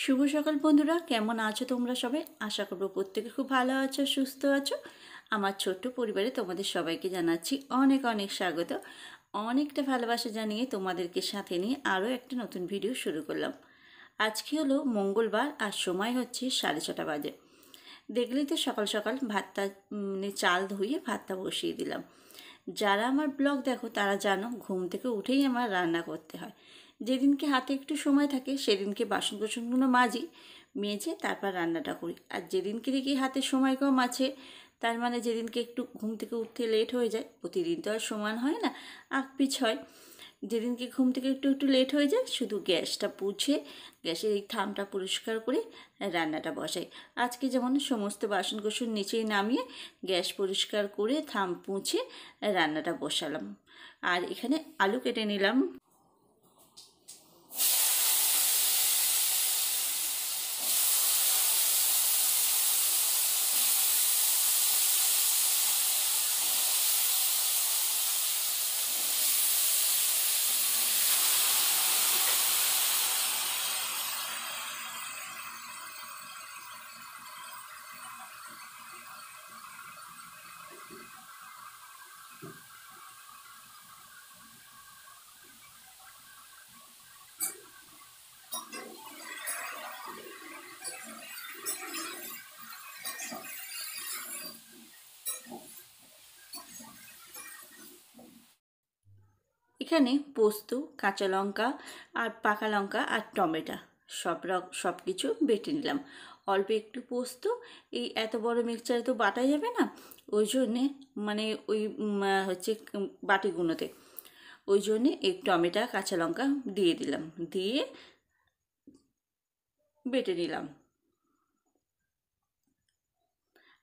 শুভ সকাল বন্ধুরা, কেমন আছো তোমরা সবাই? আশা করবো প্রত্যেকে খুব ভালো আছো, সুস্থ আছো। আমার ছোট্ট পরিবারে তোমাদের সবাইকে জানাচ্ছি অনেক অনেক স্বাগত। অনেকটা ভালোবাসা জানিয়ে তোমাদেরকে সাথে নিয়ে আরও একটা নতুন ভিডিও শুরু করলাম। আজকে হলো মঙ্গলবার আর সময় হচ্ছে 6:30 বাজে। দেখলেই তো সকাল সকাল ভাতটা চাল ধুয়ে ভাতটা বসিয়ে দিলাম। যারা আমার ব্লগ দেখো তারা জানো ঘুম থেকে উঠেই আমার রান্না করতে হয়। যেদিনকে হাতে একটু সময় থাকে সেদিনকে বাসন কোসনগুলো মাজি, মেজে তারপর রান্নাটা করি। আর যেদিনকে দেখি হাতে সময় কম আছে, তার মানে যেদিনকে একটু ঘুম থেকে উঠতে লেট হয়ে যায়, প্রতিদিন তো আর সমান হয় না, আগ-পিছ হয়। যেদিনকে ঘুম থেকে একটু একটু লেট হয়ে যায়, শুধু গ্যাসটা পুছে গ্যাসের এই থামটা পরিষ্কার করে রান্নাটা বসাই। আজকে যেমন সমস্ত বাসন কোসন নিচেই নামিয়ে গ্যাস পরিষ্কার করে থাম পুছে রান্নাটা বসালাম। আর এখানে আলু কেটে নিলাম। এখানে পোস্ত, কাঁচা লঙ্কা আর পাকা লঙ্কা আর টমেটো সব কিছু বেটে নিলাম। অল্প একটু পোস্ত, এই এত বড় মিক্সচারে তো বাটা যাবে না, ওই জন্যে মানে ওই হচ্ছে বাটিগুলোতে, ওই জন্যে এক টমেটো কাঁচা লঙ্কা দিয়ে দিলাম, দিয়ে বেটে নিলাম।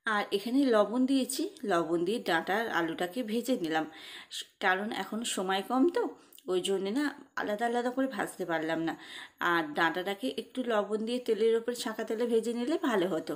আর এখানে লবণ দিয়েছি, লবণ দিয়ে ডাঁটা আর আলুটাকে ভেজে নিলাম। কারণ এখন সময় কম তো, ওই জন্যে না আলাদা আলাদা করে ভাজতে পারলাম না। আর ডাঁটাটাকে একটু লবণ দিয়ে তেলের ওপর ছাঁকা তেলে ভেজে নিলে ভালো হতো।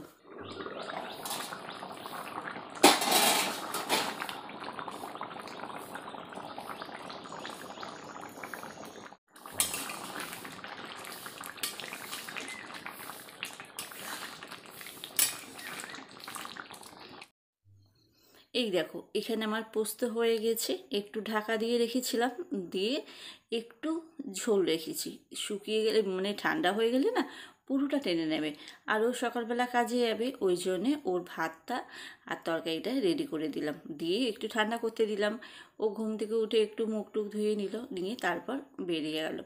এই দেখো এখানে আমার পোস্ত হয়ে গেছে, একটু ঢাকা দিয়ে রেখেছিলাম, দিয়ে একটু ঝোল রেখেছি। শুকিয়ে গেলে মানে ঠান্ডা হয়ে গেলে না পুরোটা টেনে নেবে, আর ও সকালবেলা কাজে যাবে, ওই জন্যে ওর ভাতটা আর তরকারিটা রেডি করে দিলাম, দিয়ে একটু ঠান্ডা করতে দিলাম। ও ঘুম থেকে উঠে একটু মুখ টুক ধুয়ে নিল, নিয়ে তারপর বেরিয়ে গেল।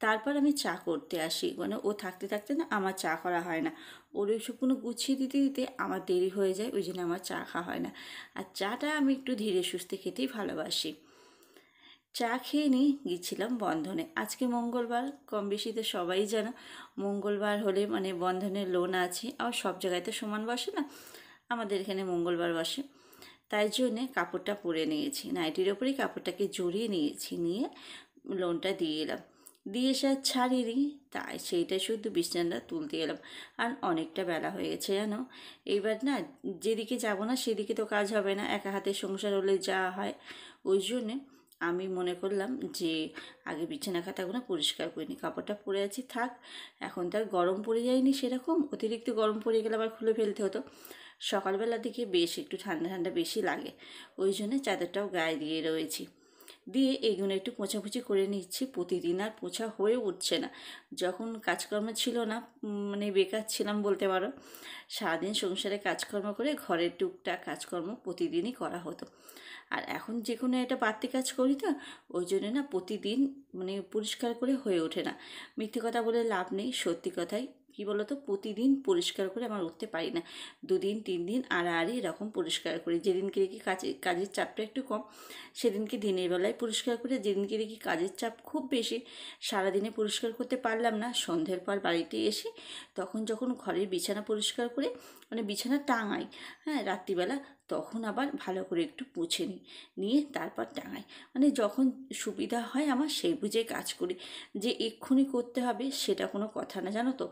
তারপর আমি চা করতে আসি, মানে ও থাকতে থাকতে না আমার চা করা হয় না। ওর ওইসবগুলো গুছিয়ে দিতে দিতে আমার দেরি হয়ে যায়, ওই জন্য আমার চা খাওয়া হয় না। আর চাটা আমি একটু ধীরে সুস্থে খেতেই ভালোবাসি। চা খেয়ে নিয়ে গিয়েছিলাম বন্ধনে। আজকে মঙ্গলবার, কম বেশি তো সবাই জানো মঙ্গলবার হলে মানে বন্ধনের লোন আছে। আর সব জায়গায় তো সমান বসে না, আমাদের এখানে মঙ্গলবার বসে। তাই জন্যে কাপড়টা পরে নিয়েছি, নাইটির ওপরেই কাপড়টাকে জড়িয়ে নিয়েছি, নিয়ে লোনটা দিয়ে এলাম। দিয়ে এসে আর ছাড়িনি, তাই সেইটা শুধু বিছানাটা তুলতে এলাম। আর অনেকটা বেলা হয়ে গেছে জানো। এইবার না যেদিকে যাব না সেদিকে তো কাজ হবে না, একা হাতে সংসার হলে যা হয়। ওই জন্যে আমি মনে করলাম যে আগে বিছানা খাতাগুলো পরিষ্কার করে নিই, কাপড়টা পরে আছি থাক। এখন তো আর গরম পড়ে যায়নি সেরকম, অতিরিক্ত গরম পড়ে গেলে আবার খুলে ফেলতে হতো। সকালবেলার দিকে বেশ একটু ঠান্ডা ঠান্ডা বেশি লাগে, ওই জন্য চাদরটাও গায়ে দিয়ে রয়েছি। দিয়ে এইগুলো একটু পোছাপুছি করে নিচ্ছি। প্রতিদিন আর পোছা হয়ে উঠছে না। যখন কাজকর্ম ছিল না, মানে বেকার ছিলাম বলতে পারো, সারাদিন সংসারে কাজকর্ম করে ঘরের টুকটাক কাজকর্ম প্রতিদিনই করা হতো। আর এখন যে কোনো একটা বাড়তি কাজ করি তো, ওই জন্য না প্রতিদিন মানে পরিষ্কার করে হয়ে ওঠে না। মিথ্যে কথা বলে লাভ নেই, সত্যি কথাই। কী বলো তো, প্রতিদিন পরিষ্কার করে আমার উঠতে পারি না। 2 দিন 3 দিন আড়াআড়ি এরকম পরিষ্কার করি। যেদিনকে দেখি কাজের চাপটা একটু কম সেদিনকে দিনের বেলায় পরিষ্কার করে, যেদিনকে দেখি কাজের চাপ খুব বেশি, সারাদিনে পরিষ্কার করতে পারলাম না, সন্ধ্যের পর বাড়িতে এসে তখন যখন ঘরের বিছানা পরিষ্কার করে মানে বিছানা টাঙাই, হ্যাঁ রাত্রিবেলা, তখন আবার ভালো করে একটু মুছে নিই, নিয়ে তারপর টাঙাই। মানে যখন সুবিধা হয় আমার সেই বুঝে কাজ করি। যে এক্ষুনি করতে হবে সেটা কোনো কথা না, জানো তো।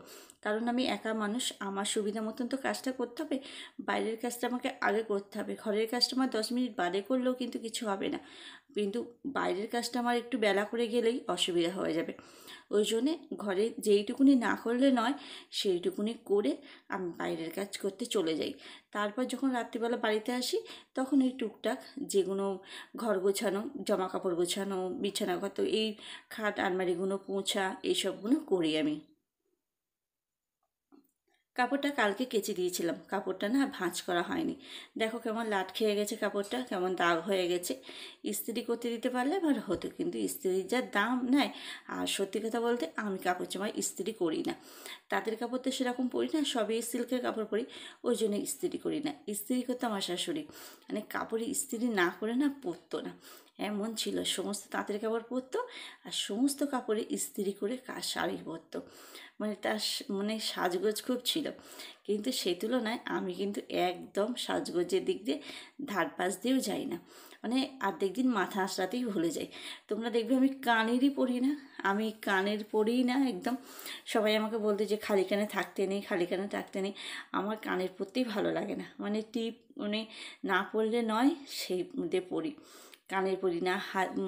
কারণ আমি একা মানুষ, আমার সুবিধা মতন তো কাজটা করতে হবে। বাইরের কাজটা আমাকে আগে করতে হবে, ঘরের কাজটা আমার 10 মিনিট বাদে করলেও কিন্তু কিছু হবে না, কিন্তু বাইরের কাজটা আমার একটু বেলা করে গেলেই অসুবিধা হয়ে যাবে। ওই জন্যে ঘরে যেইটুকুনি না করলে নয় সেইটুকুনি করে আমি বাইরের কাজ করতে চলে যাই। তারপর যখন রাত্রিবেলা বাড়িতে আসি তখন এই টুকটাক যেগুলো ঘর গোছানো, জামা কাপড় গোছানো, বিছানা কত, এই খাট আলমারিগুলো পোঁছা, এইসবগুলো করি আমি। কাপড়টা কালকে কেচে দিয়েছিলাম, কাপড়টা না ভাঁজ করা হয়নি। দেখো কেমন লাট খেয়ে গেছে, কাপড়টা কেমন দাগ হয়ে গেছে। ইস্ত্রি করতে দিতে পারলে আমার হতো, কিন্তু ইস্ত্রির যা দাম নেয়। আর সত্যি কথা বলতে আমি কাপড় জামা ইস্ত্রি করি না, তাঁতের কাপড় তো সেরকম পরি না, সবই সিল্কের কাপড় পরি। ওই জন্য ইস্ত্রি করি না। ইস্ত্রি করতে আমার শাশুড়ি মানে কাপড়ে ইস্ত্রি না করে না পরতো না, এমন ছিল। সমস্ত তাঁতের কাপড় পরতো আর সমস্ত কাপড়ে ইস্ত্রি করে শাড়ি পরতো। মানে তার মানে সাজগোজ খুব ছিল। কিন্তু সেই তুলনায় আমি কিন্তু একদম সাজগোজের দিক দিয়ে ধার পাশ দিয়েও যাই না। মানে অর্ধেক দিন মাথা আঁচড়াতেই ভুলে যাই। তোমরা দেখবে আমি কানেরই পরি না, আমি কানের পরিই না একদম। সবাই আমাকে বলতে যে খালি কানে থাকতে নেই, খালি কানে থাকতে নেই। আমার কানের পরতেই ভালো লাগে না, মানে টিপ মানে না পরলে নয় সেই মধ্যে পরি। কানের পরি না,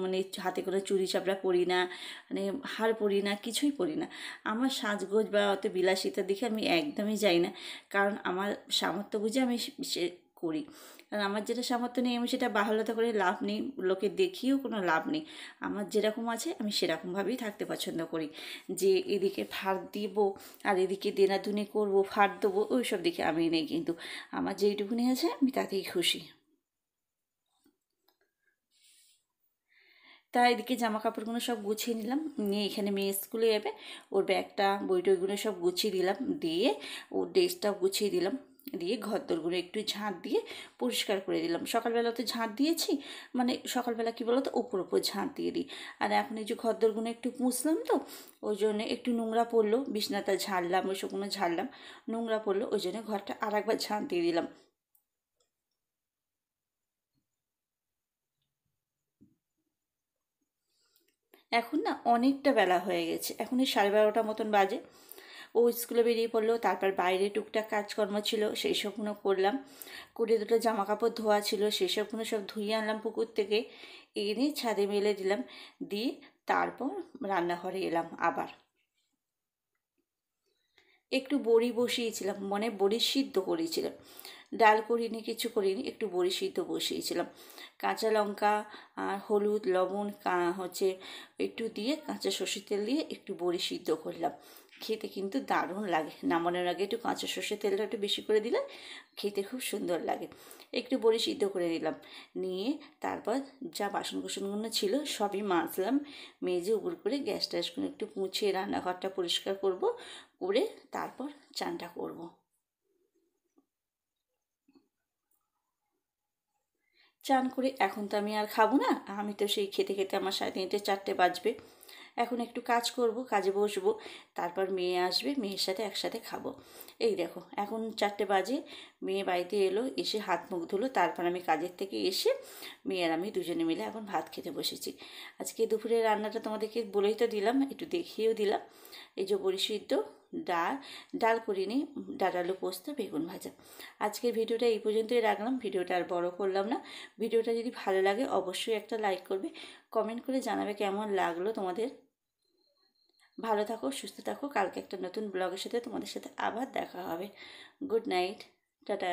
মানে হাতে করে চুড়ি চাপড়া পরি না, মানে হার পরি না, কিছুই পরি না। আমার সাজগোজ বা অত বিলাসিতার দিকে আমি একদমই যাই না, কারণ আমার সামর্থ্য বুঝে আমি সে করি। কারণ আমার যেটা সামর্থ্য নেই আমি সেটা বাহুল্যতা করে লাভ নেই, লোকে দেখিয়েও কোনো লাভ নেই। আমার যেরকম আছে আমি সেরকমভাবেই থাকতে পছন্দ করি। যে এদিকে ফাড় দিব আর এদিকে দেনাদুনি করবো, ফাড় দেবো, ওই সব দিকে আমি নেই। কিন্তু আমার যেইটুকুনি আছে আমি তাতেই খুশি। তা এদিকে জামা কাপড়গুলো সব গুছিয়ে নিলাম, নিয়ে এখানে মেয়ে স্কুলে যাবে, ওর ব্যাগটা বই টইগুলো সব গুছিয়ে দিলাম, দিয়ে ওর ড্রেসটাও গুছিয়ে দিলাম, দিয়ে ঘরদোরগুলো একটু ঝাঁট দিয়ে পরিষ্কার করে দিলাম। সকালবেলা তো ঝাঁট দিয়েছি, মানে সকালবেলা কী বলো তো, ওপর ঝাঁট দিয়ে দিই। আর এখন এই যে ঘরদোরগুলো একটু মুছলাম, তো ওই জন্য একটু নোংরা পড়লো, বিছনাটা ঝাড়লাম, ওই সবগুলো ঝাড়লাম, নোংরা পড়লো, ওই জন্য ঘরটা আর একবার ঝাঁট দিয়ে দিলাম। এখন না অনেকটা বেলা হয়ে গেছে, এখন এই 12:30 মতন বাজে। ও স্কুলে বেরিয়ে পড়লো, তারপর বাইরে টুকটাক কাজকর্ম ছিল সেই সবগুলো করলাম, করে দুটো জামা কাপড় ধোয়া ছিল সেই সবগুলো সব ধুয়ে আনলাম পুকুর থেকে, এনে ছাদে মেলে দিলাম, দিয়ে তারপর রান্নাঘরে এলাম আবার। একটু বড়ি বসিয়েছিলাম, মানে বড়ি সিদ্ধ করেছিলাম, ডাল করিনি, কিছু করিনি, একটু বড়ি সিদ্ধ বসিয়েছিলাম। কাঁচা লঙ্কা আর হলুদ লবণ হচ্ছে একটু দিয়ে, কাঁচা সর্ষের তেল দিয়ে একটু বড়ি সিদ্ধ করলাম। খেতে কিন্তু দারুণ লাগে, নামানোর আগে একটু কাঁচা সর্ষের তেলটা একটু বেশি করে দিলে খেতে খুব সুন্দর লাগে। একটু বড়ি সিদ্ধ করে দিলাম, নিয়ে তারপর যা বাসন কুসনগুলো ছিল সবই মাজলাম, মেজে উপর করে গ্যাস ট্যাসগুলো একটু মুছিয়ে রান্নাঘরটা পরিষ্কার করব, করে তারপর চানটা করব। চান করে এখন তো আমি আর খাবো না, আমি তো সেই খেতে খেতে আমার 3:30 4টে বাজবে। এখন একটু কাজ করব, কাজে বসবো, তারপর মেয়ে আসবে, মেয়ের সাথে একসাথে খাবো। এই দেখো এখন 4টে বাজে, মেয়ে বাড়িতে এলো, এসে হাত মুখ ধুলো, তারপর আমি কাজের থেকে এসে মেয়ে আর আমি দুজনে মিলে এখন ভাত খেতে বসেছি। আজকে দুপুরের রান্নাটা তোমাদেরকে বলেই তো দিলাম, একটু দেখিয়েও দিলাম। এই যে বড়ি সিদ্ধ, ডাল, ডাল করিনি, ডাল আলু পোস্ত, বেগুন ভাজা। আজকের ভিডিওটা এই পর্যন্তই রাখলাম, ভিডিওটা আর বড় করলাম না। ভিডিওটা যদি ভালো লাগে অবশ্যই একটা লাইক করবে, কমেন্ট করে জানাবে কেমন লাগলো তোমাদের। ভালো থাকো, সুস্থ থাকো, কালকে একটা নতুন ব্লগের সাথে তোমাদের সাথে আবার দেখা হবে। Good night, tata.